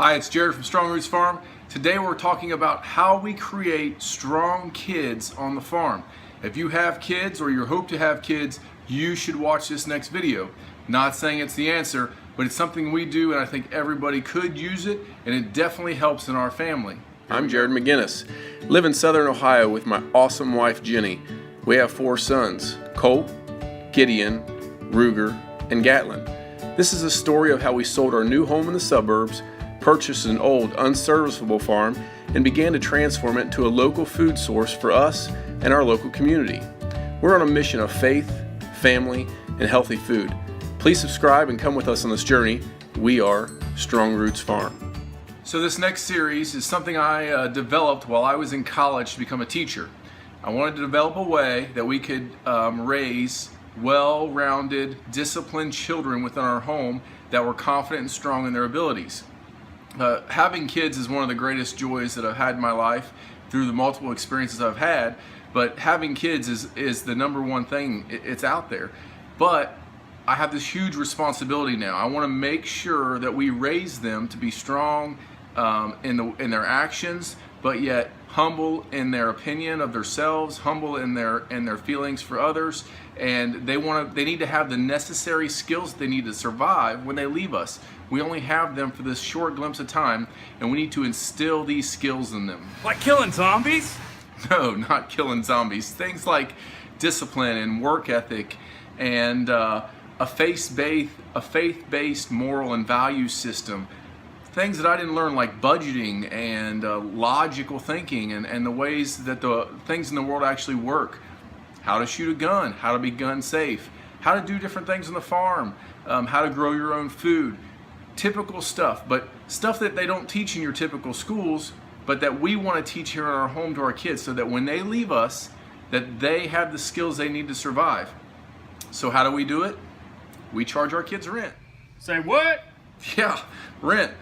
Hi, it's Jared from Strong Roots Farm. Today we're talking about how we create strong kids on the farm. If you have kids or you hope to have kids, you should watch this next video. Not saying it's the answer, but it's something we do and I think everybody could use it, and it definitely helps in our family. I'm Jared McGinnis. Live in Southern Ohio with my awesome wife Jenny. We have 4 sons, Colt, Gideon, Ruger, and Gatlin. This is a story of how we sold our new home in the suburbs, purchased an old, unserviceable farm, and began to transform it into a local food source for us and our local community. We're on a mission of faith, family, and healthy food. Please subscribe and come with us on this journey. We are Strong Roots Farm. So this next series is something I developed while I was in college to become a teacher. I wanted to develop a way that we could raise well-rounded, disciplined children within our home that were confident and strong in their abilities. Having kids is one of the greatest joys that I've had in my life through the multiple experiences I've had, but having kids is the number one thing. It's out there. But I have this huge responsibility now. I want to make sure that we raise them to be strong in their actions, but yet humble in their opinion of themselves, humble in their feelings for others, and they need to have the necessary skills they need to survive when they leave us. We only have them for this short glimpse of time, and we need to instill these skills in them. Like killing zombies? No, not killing zombies. Things like discipline and work ethic and a faith-based moral and value system. Things that I didn't learn, like budgeting and logical thinking and the ways that the things in the world actually work. How to shoot a gun, how to be gun safe, how to do different things on the farm, how to grow your own food. Typical stuff, but stuff that they don't teach in your typical schools, but that we want to teach here in our home to our kids so that when they leave us, that they have the skills they need to survive. So how do we do it? We charge our kids rent. Say what? Yeah, rent.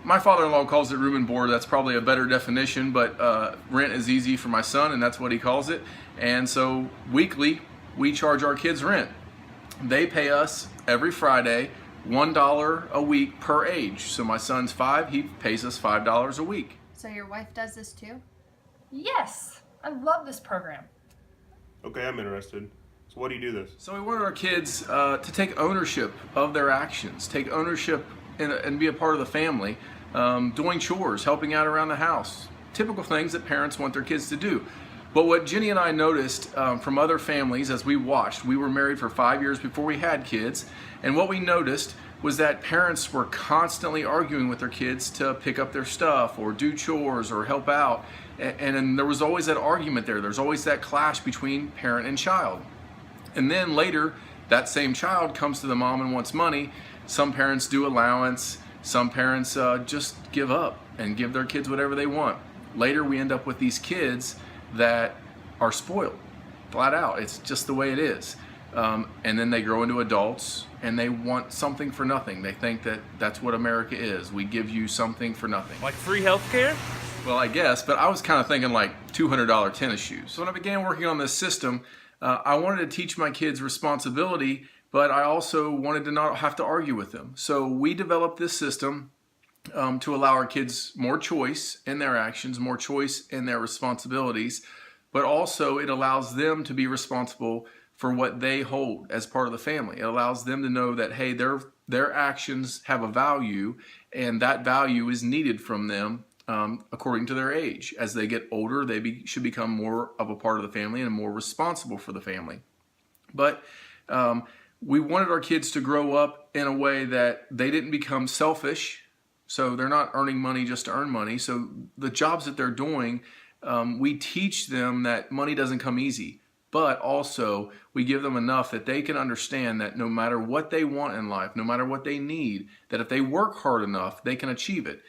My father-in-law calls it room and board. That's probably a better definition, but rent is easy for my son, and that's what he calls it. And so weekly, we charge our kids rent. They pay us every Friday $1 a week per age. So my son's 5, he pays us $5 a week. So your wife does this too? Yes, I love this program. Okay, I'm interested. So why do you do this? So we wanted our kids to take ownership of their actions, take ownership and be a part of the family, doing chores, helping out around the house, typical things that parents want their kids to do. But what Jenny and I noticed from other families as we watched, we were married for 5 years before we had kids, and what we noticed was that parents were constantly arguing with their kids to pick up their stuff or do chores or help out, and there was always that argument there. There's always that clash between parent and child. And then later, that same child comes to the mom and wants money. Some parents do allowance, some parents just give up and give their kids whatever they want. Later we end up with these kids that are spoiled, flat out. It's just the way it is. And then they grow into adults and they want something for nothing. They think that that's what America is. We give you something for nothing. Like free healthcare? Well, I guess, but I was kind of thinking like $200 tennis shoes. So when I began working on this system, I wanted to teach my kids responsibility, but I also wanted to not have to argue with them. So we developed this system to allow our kids more choice in their actions, more choice in their responsibilities, but also it allows them to be responsible for what they hold as part of the family. It allows them to know that, hey, their actions have a value, and that value is needed from them according to their age. As they get older, they should become more of a part of the family and more responsible for the family. But we wanted our kids to grow up in a way that they didn't become selfish, so they're not earning money just to earn money. So the jobs that they're doing, we teach them that money doesn't come easy, but also we give them enough that they can understand that no matter what they want in life, no matter what they need, that if they work hard enough, they can achieve it.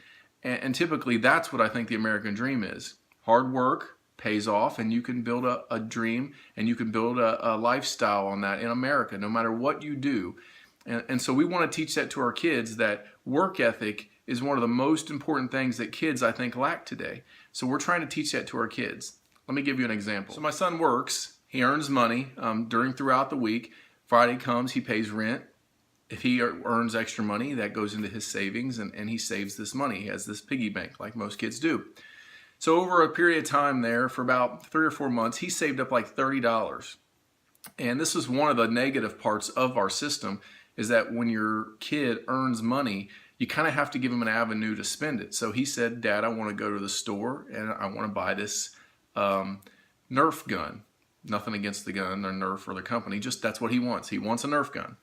And typically that's what I think the American dream is. Hard work pays off, and you can build a dream and you can build a lifestyle on that in America, no matter what you do. And so we want to teach that to our kids, that work ethic is one of the most important things that kids, I think, lack today. So we're trying to teach that to our kids. Let me give you an example. So my son works, he earns money throughout the week. Friday comes, he pays rent. If he earns extra money, that goes into his savings, and he saves this money. He has this piggy bank like most kids do. So over a period of time there, for about 3 or 4 months, he saved up like $30. And this is one of the negative parts of our system, is that when your kid earns money, you kind of have to give him an avenue to spend it. So he said, Dad, I want to go to the store and I want to buy this Nerf gun. Nothing against the gun or Nerf or the company, just that's what he wants. He wants a Nerf gun.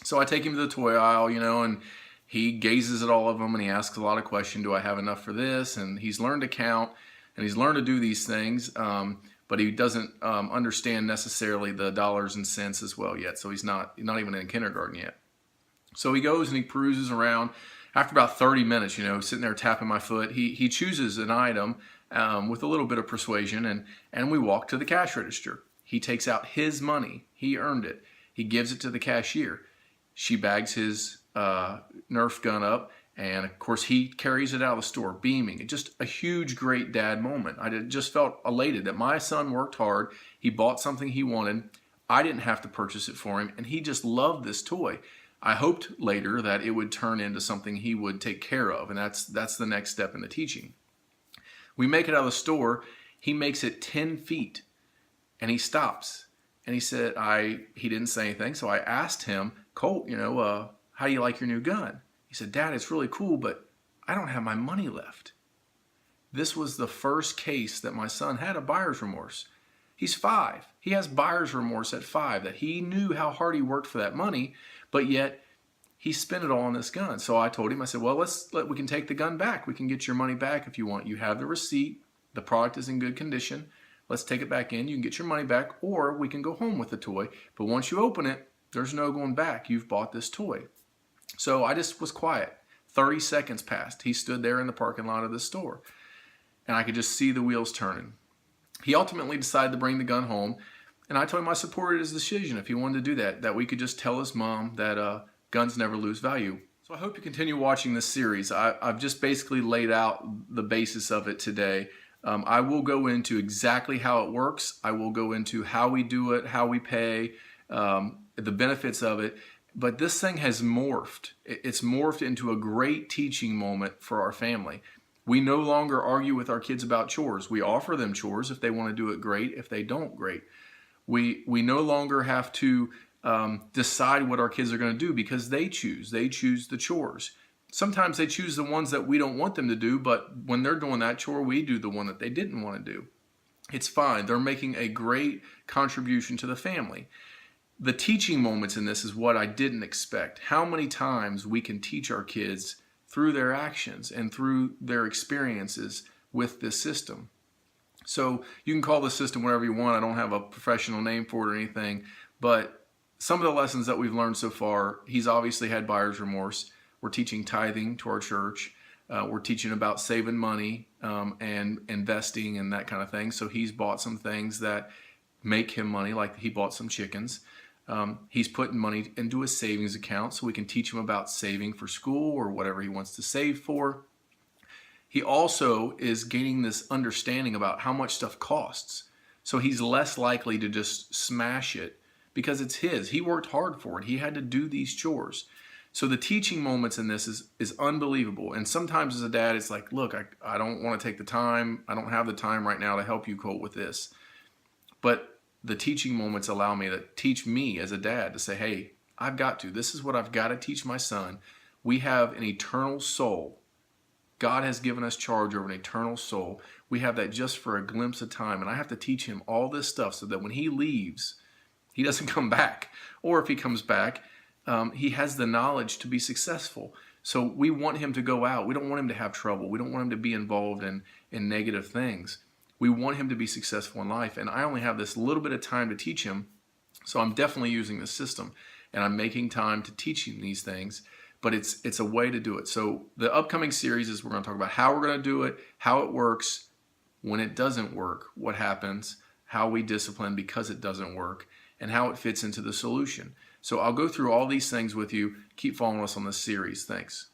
So I take him to the toy aisle, and he gazes at all of them and he asks a lot of questions. Do I have enough for this? And he's learned to count and he's learned to do these things, but he doesn't understand necessarily the dollars and cents as well yet. So he's not even in kindergarten yet. So he goes and he peruses around. After about 30 minutes, sitting there tapping my foot, he chooses an item with a little bit of persuasion, and we walk to the cash register. He takes out his money. He earned it. He gives it to the cashier. She bags his Nerf gun up, and of course he carries it out of the store, beaming. Just a huge, great dad moment. I just felt elated that my son worked hard. He bought something he wanted. I didn't have to purchase it for him, and he just loved this toy. I hoped later that it would turn into something he would take care of, and that's the next step in the teaching. We make it out of the store. He makes it 10 feet, and he stops. And he said, he didn't say anything, so I asked him, Colt, how do you like your new gun? He said, Dad, it's really cool, but I don't have my money left. This was the first case that my son had of buyer's remorse. He's 5. He has buyer's remorse at 5, that he knew how hard he worked for that money, but yet he spent it all on this gun. So I told him, I said, well, we can take the gun back. We can get your money back if you want. You have the receipt. The product is in good condition. Let's take it back in. You can get your money back, or we can go home with the toy. But once you open it, there's no going back. You've bought this toy. So I just was quiet. 30 seconds passed. He stood there in the parking lot of the store, and I could just see the wheels turning. He ultimately decided to bring the gun home, and I told him I supported his decision if he wanted to do that we could just tell his mom that guns never lose value. So I hope you continue watching this series. I've just basically laid out the basis of it today. I will go into exactly how it works. I will go into how we do it, how we pay, the benefits of it. But this thing has morphed. It's morphed into a great teaching moment for our family. We no longer argue with our kids about chores. We offer them chores. If they want to do it, great. If they don't, great. We no longer have to decide what our kids are going to do because they choose. They choose the chores. Sometimes they choose the ones that we don't want them to do, but when they're doing that chore, we do the one that they didn't want to do. It's fine. They're making a great contribution to the family. The teaching moments in this is what I didn't expect. How many times we can teach our kids through their actions and through their experiences with this system. So you can call the system whatever you want. I don't have a professional name for it or anything, but some of the lessons that we've learned so far, he's obviously had buyer's remorse. We're teaching tithing to our church. We're teaching about saving money and investing and that kind of thing. So he's bought some things that make him money, like he bought some chickens. He's putting money into his savings account so we can teach him about saving for school or whatever he wants to save for. He also is gaining this understanding about how much stuff costs. So he's less likely to just smash it because it's his. He worked hard for it. He had to do these chores. So the teaching moments in this is unbelievable. And sometimes as a dad, it's like, look, I don't want to take the time. I don't have the time right now to help you, Colt, with this. But the teaching moments allow me to teach me as a dad to say, hey, I've got to. This is what I've got to teach my son. We have an eternal soul. God has given us charge over an eternal soul. We have that just for a glimpse of time. And I have to teach him all this stuff so that when he leaves, he doesn't come back. Or if he comes back, he has the knowledge to be successful. So we want him to go out. We don't want him to have trouble. We don't want him to be involved in negative things. We want him to be successful in life. And I only have this little bit of time to teach him. So I'm definitely using this system. And I'm making time to teach him these things. But it's a way to do it. So the upcoming series is we're going to talk about how we're going to do it, how it works, when it doesn't work, what happens, how we discipline because it doesn't work, and how it fits into the solution. So I'll go through all these things with you. Keep following us on this series. Thanks.